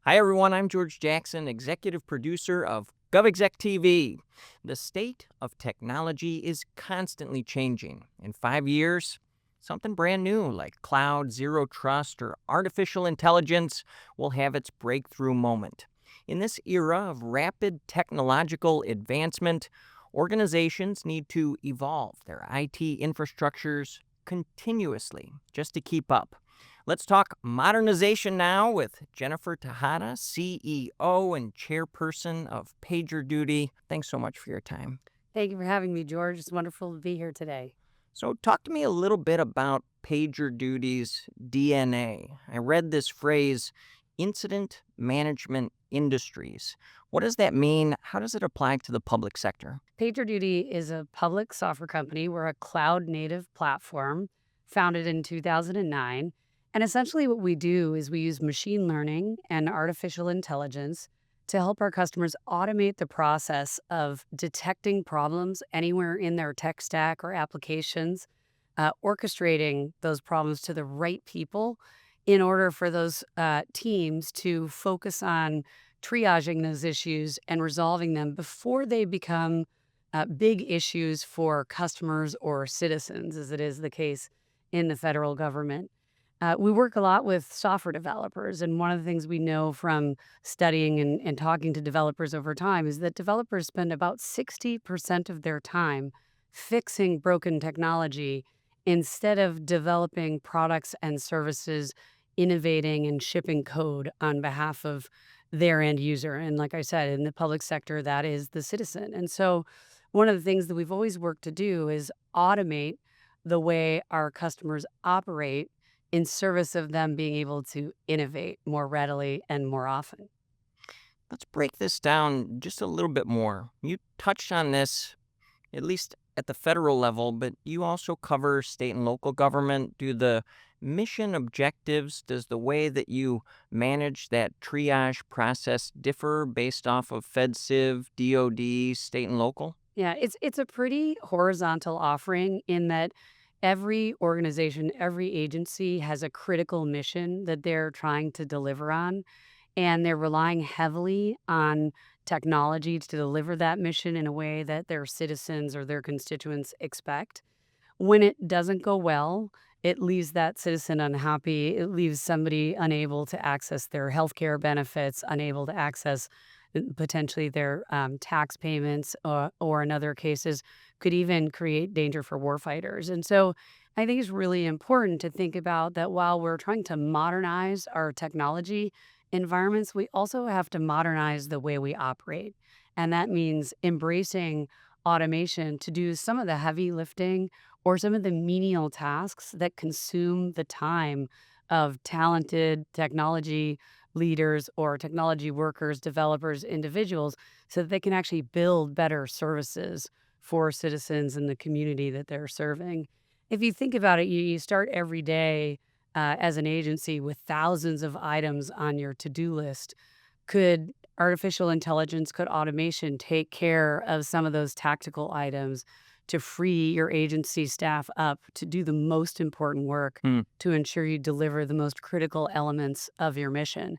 Hi, everyone. I'm George Jackson, executive producer of GovExec TV. The state of technology is constantly changing. In 5 years, something brand new like cloud, zero trust, or artificial intelligence will have its breakthrough moment. In this era of rapid technological advancement, organizations need to evolve their IT infrastructures continuously just to keep up. Let's talk modernization now with Jennifer Tejada, CEO and Chairperson of PagerDuty. Thanks so much for your time. Thank you for having me, George. It's wonderful to be here today. So, talk to me a little bit about PagerDuty's DNA. I read this phrase, incident management industries. What does that mean? How does it apply to the public sector? PagerDuty is a public software company. We're a cloud native platform founded in 2009. And essentially, what we do is we use machine learning and artificial intelligence to help our customers automate the process of detecting problems anywhere in their tech stack or applications, orchestrating those problems to the right people in order for those teams to focus on triaging those issues and resolving them before they become big issues for customers or citizens, as it is the case in the federal government. We work a lot with software developers, and one of the things we know from studying and talking to developers over time is that developers spend about 60% of their time fixing broken technology instead of developing products and services, innovating and shipping code on behalf of their end user. And like I said, in the public sector, that is the citizen. And so, one of the things that we've always worked to do is automate the way our customers operate in service of them being able to innovate more readily and more often. Let's break this down just a little bit more. You touched on this, at least at the federal level, but you also cover state and local government. Do the mission objectives, does the way that you manage that triage process differ based off of FedCiv, DoD, state and local? Yeah, it's a pretty horizontal offering in that every organization, every agency has a critical mission that they're trying to deliver on, and they're relying heavily on technology to deliver that mission in a way that their citizens or their constituents expect. When it doesn't go well, it leaves that citizen unhappy. It leaves somebody unable to access their healthcare benefits, unable to access potentially their tax payments, or in other cases, could even create danger for warfighters. And so I think it's really important to think about that while we're trying to modernize our technology environments, we also have to modernize the way we operate. And that means embracing automation to do some of the heavy lifting or some of the menial tasks that consume the time of talented technology leaders or technology workers, developers, individuals, so that they can actually build better services for citizens in the community that they're serving. If you think about it, you start every day as an agency with thousands of items on your to-do list. Could artificial intelligence, could automation take care of some of those tactical items to free your agency staff up to do the most important work Hmm. to ensure you deliver the most critical elements of your mission?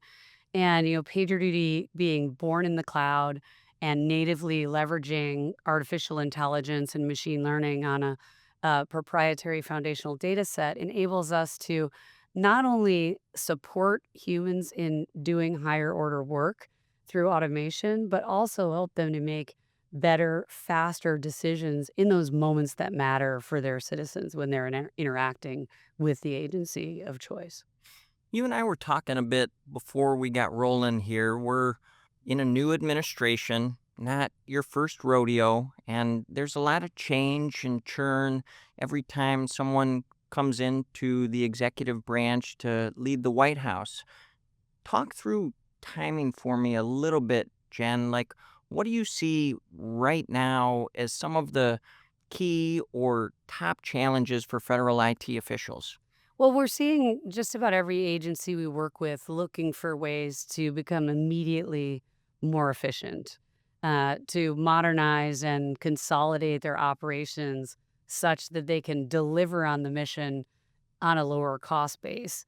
And, PagerDuty being born in the cloud and natively leveraging artificial intelligence and machine learning on a proprietary foundational data set enables us to not only support humans in doing higher order work through automation, but also help them to make better, faster decisions in those moments that matter for their citizens when they're interacting with the agency of choice. You and I were talking a bit before we got rolling here. We're in a new administration, not your first rodeo, and there's a lot of change and churn every time someone comes into the executive branch to lead the White House. Talk through timing for me a little bit, Jen. Like, what do you see right now as some of the key or top challenges for federal IT officials? Well, we're seeing just about every agency we work with looking for ways to become immediately more efficient, to modernize and consolidate their operations such that they can deliver on the mission on a lower cost base.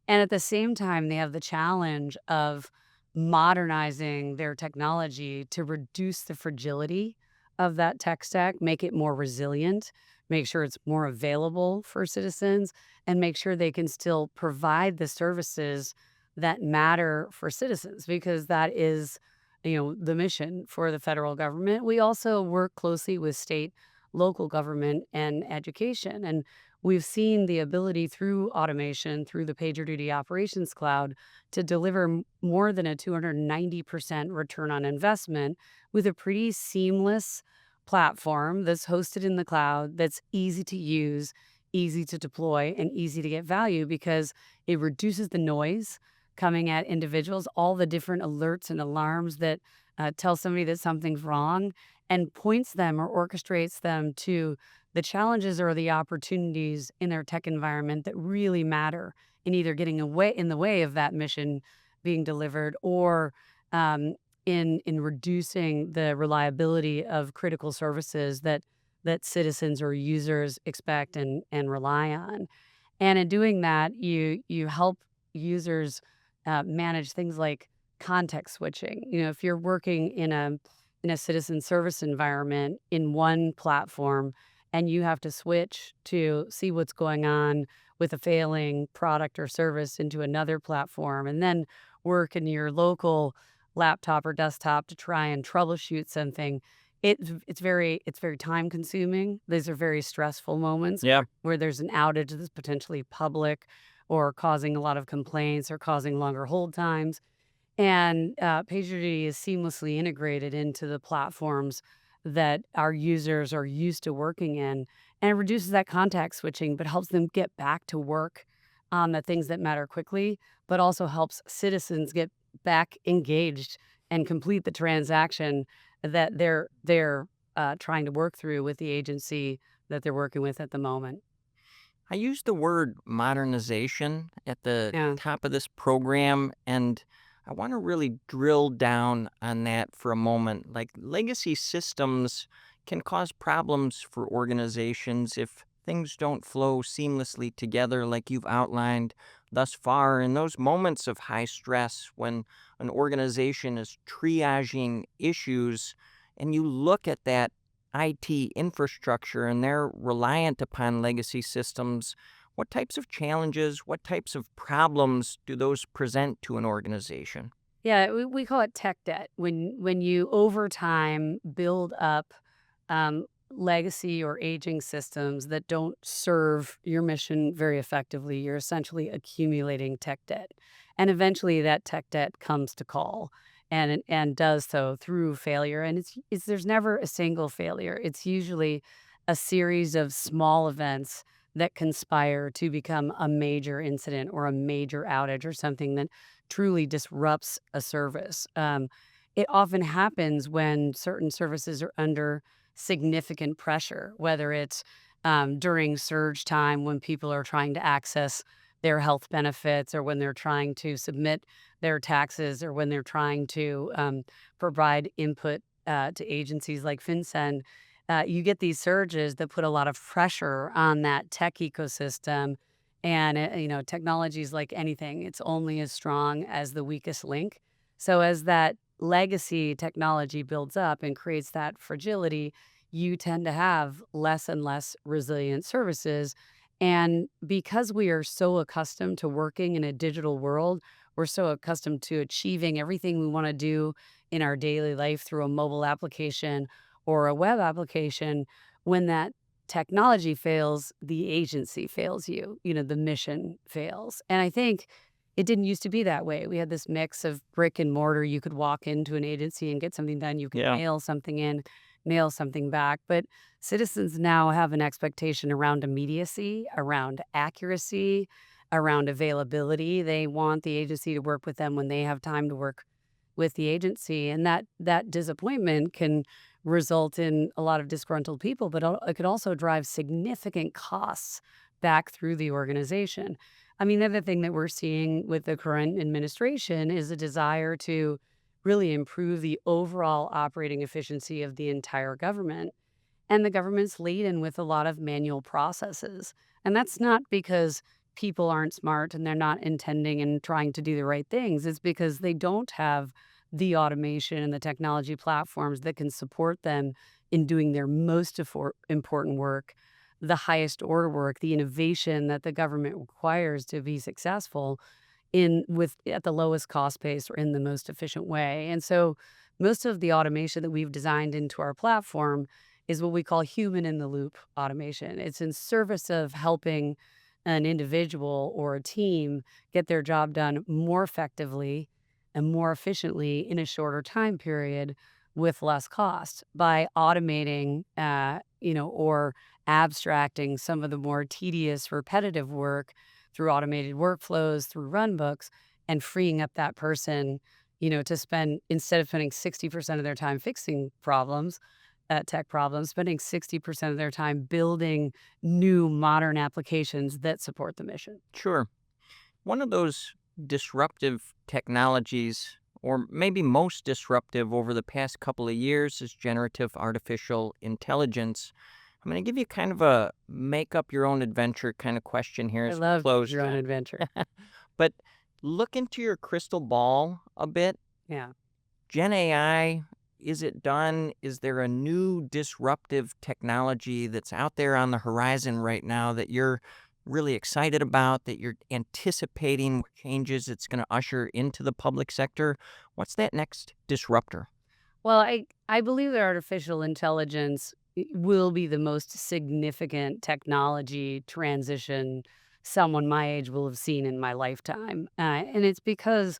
And at the same time, they have the challenge of modernizing their technology to reduce the fragility of that tech stack, make it more resilient, make sure it's more available for citizens, and make sure they can still provide the services that matter for citizens because that is, the mission for the federal government. We also work closely with state, local government, and education. And we've seen the ability through automation, through the PagerDuty Operations Cloud, to deliver more than a 290% return on investment with a pretty seamless platform that's hosted in the cloud, that's easy to use, easy to deploy, and easy to get value because it reduces the noise coming at individuals, all the different alerts and alarms that tell somebody that something's wrong, and points them or orchestrates them to the challenges or the opportunities in their tech environment that really matter in either getting away in the way of that mission being delivered or in reducing the reliability of critical services that citizens or users expect and rely on. And in doing that, you help users manage things like context switching. If you're working in a citizen service environment in one platform and you have to switch to see what's going on with a failing product or service into another platform and then work in your local laptop or desktop to try and troubleshoot something, it's very time consuming. These are very stressful moments Yeah. where there's an outage that's potentially public or causing a lot of complaints or causing longer hold times. And PagerDuty is seamlessly integrated into the platforms that our users are used to working in. And it reduces that contact switching, but helps them get back to work on the things that matter quickly, but also helps citizens get back engaged and complete the transaction that they're trying to work through with the agency that they're working with at the moment. I used the word modernization at the Yeah. top of this program, and I want to really drill down on that for a moment. Like, legacy systems can cause problems for organizations if things don't flow seamlessly together, like you've outlined thus far. In those moments of high stress, when an organization is triaging issues, and you look at that IT infrastructure and they're reliant upon legacy systems, what types of challenges, what types of problems do those present to an organization? Yeah, we call it tech debt. When you over time build up legacy or aging systems that don't serve your mission very effectively, you're essentially accumulating tech debt, and eventually that tech debt comes to call, and does so through failure. And it's there's never a single failure. It's usually a series of small events that conspire to become a major incident or a major outage or something that truly disrupts a service. It often happens when certain services are under significant pressure, whether it's during surge time when people are trying to access their health benefits, or when they're trying to submit their taxes, or when they're trying to provide input to agencies like FinCEN. You get these surges that put a lot of pressure on that tech ecosystem, and, technology is like anything, it's only as strong as the weakest link. So as that legacy technology builds up and creates that fragility, you tend to have less and less resilient services. And because we are so accustomed to working in a digital world, we're so accustomed to achieving everything we want to do in our daily life through a mobile application or a web application. When that technology fails, the agency fails you, the mission fails. And I think it didn't used to be that way. We had this mix of brick and mortar. You could walk into an agency and get something done. You could Yeah. mail something in, mail something back. But citizens now have an expectation around immediacy, around accuracy, around availability. They want the agency to work with them when they have time to work with the agency. And that disappointment can result in a lot of disgruntled people, but it could also drive significant costs back through the organization. I mean, the other thing that we're seeing with the current administration is a desire to really improve the overall operating efficiency of the entire government. And the government's laden with a lot of manual processes. And that's not because people aren't smart and they're not intending and trying to do the right things. It's because they don't have the automation and the technology platforms that can support them in doing their most important work, the highest order work, the innovation that the government requires to be successful in with at the lowest cost base or in the most efficient way. And so most of the automation that we've designed into our platform is what we call human in the loop automation. It's in service of helping an individual or a team get their job done more effectively and more efficiently in a shorter time period with less cost by automating, or abstracting some of the more tedious, repetitive work through automated workflows, through runbooks, and freeing up that person, to spend, instead of spending 60% of their time fixing problems, tech problems, spending 60% of their time building new modern applications that support the mission. Sure. One of those disruptive technologies, or maybe most disruptive over the past couple of years, is generative artificial intelligence. I'm going to give you kind of a make up your own adventure kind of question here I as we love close, your own Jen. adventure. But look into your crystal ball a bit. Yeah. Gen AI, is it done? Is there a new disruptive technology that's out there on the horizon right now that you're really excited about, that you're anticipating what changes it's going to usher into the public sector? What's that next disruptor? Well, I believe that artificial intelligence will be the most significant technology transition someone my age will have seen in my lifetime. And it's because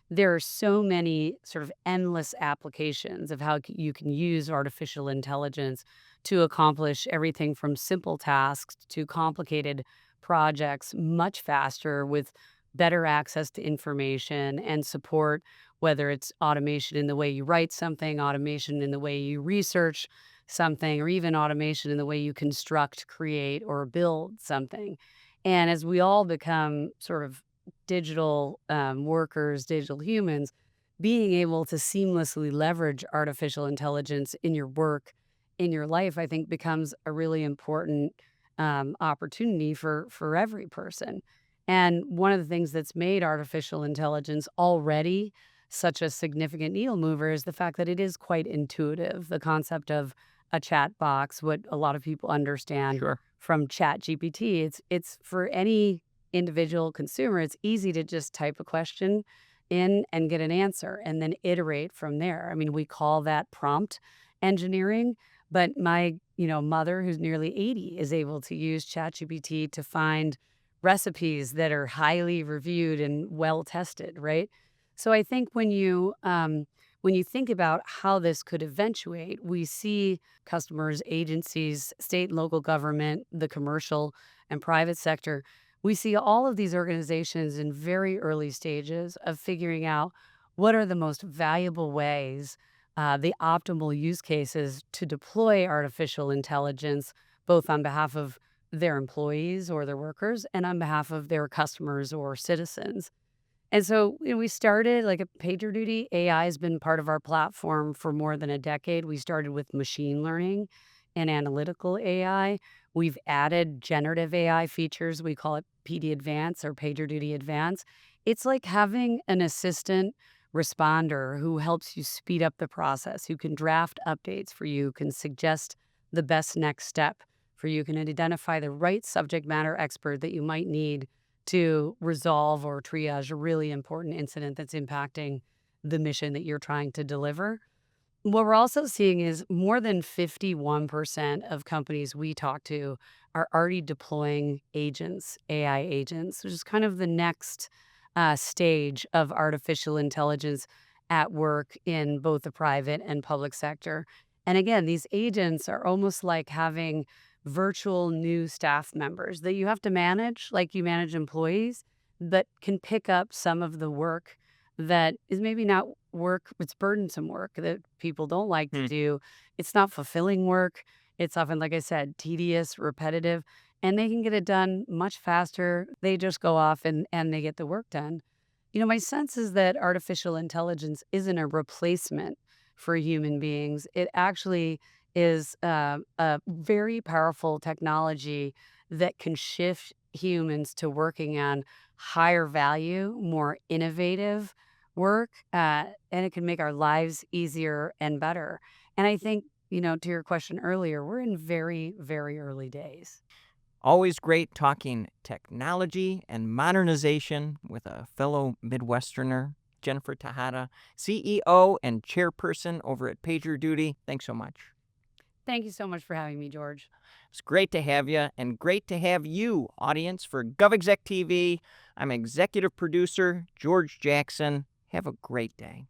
there are so many sort of endless applications of how you can use artificial intelligence to accomplish everything from simple tasks to complicated projects much faster with better access to information and support, whether it's automation in the way you write something, automation in the way you research something, or even automation in the way you construct, create, or build something. And as we all become sort of digital workers, digital humans, being able to seamlessly leverage artificial intelligence in your work, in your life, I think becomes a really important opportunity for every person. And one of the things that's made artificial intelligence already such a significant needle mover is the fact that it is quite intuitive. The concept of a chat box, what a lot of people understand Sure. from Chat GPT, it's for any individual consumer, it's easy to just type a question in and get an answer and then iterate from there. I mean, we call that prompt engineering, but my, mother who's nearly 80 is able to use ChatGPT to find recipes that are highly reviewed and well tested, right? So I think when you think about how this could eventuate, we see customers, agencies, state and local government, the commercial and private sector, we see all of these organizations in very early stages of figuring out what are the most valuable ways, the optimal use cases to deploy artificial intelligence, both on behalf of their employees or their workers and on behalf of their customers or citizens. And so we started like at PagerDuty. AI has been part of our platform for more than a decade. We started with machine learning and analytical AI. We've added generative AI features. We call it PD Advance or PagerDuty Advance. It's like having an assistant responder who helps you speed up the process, who can draft updates for you, can suggest the best next step for you, can identify the right subject matter expert that you might need to resolve or triage a really important incident that's impacting the mission that you're trying to deliver. What we're also seeing is more than 51% of companies we talk to are already deploying agents, AI agents, which is kind of the next stage of artificial intelligence at work in both the private and public sector. And again, these agents are almost like having virtual new staff members that you have to manage, like you manage employees, but can pick up some of the work that is maybe not work, it's burdensome work that people don't like to Hmm. do. It's not fulfilling work. It's often, like I said, tedious, repetitive, and they can get it done much faster. They just go off and they get the work done. My sense is that artificial intelligence isn't a replacement for human beings. It actually is a very powerful technology that can shift humans to working on higher value, more innovative work, and it can make our lives easier and better. And I think, to your question earlier, we're in very, very early days. Always great talking technology and modernization with a fellow Midwesterner, Jennifer Tejada, CEO and chairperson over at PagerDuty. Thanks so much. Thank you so much for having me, George. It's great to have you, and great to have you, audience, for GovExec TV. I'm executive producer George Jackson. Have a great day.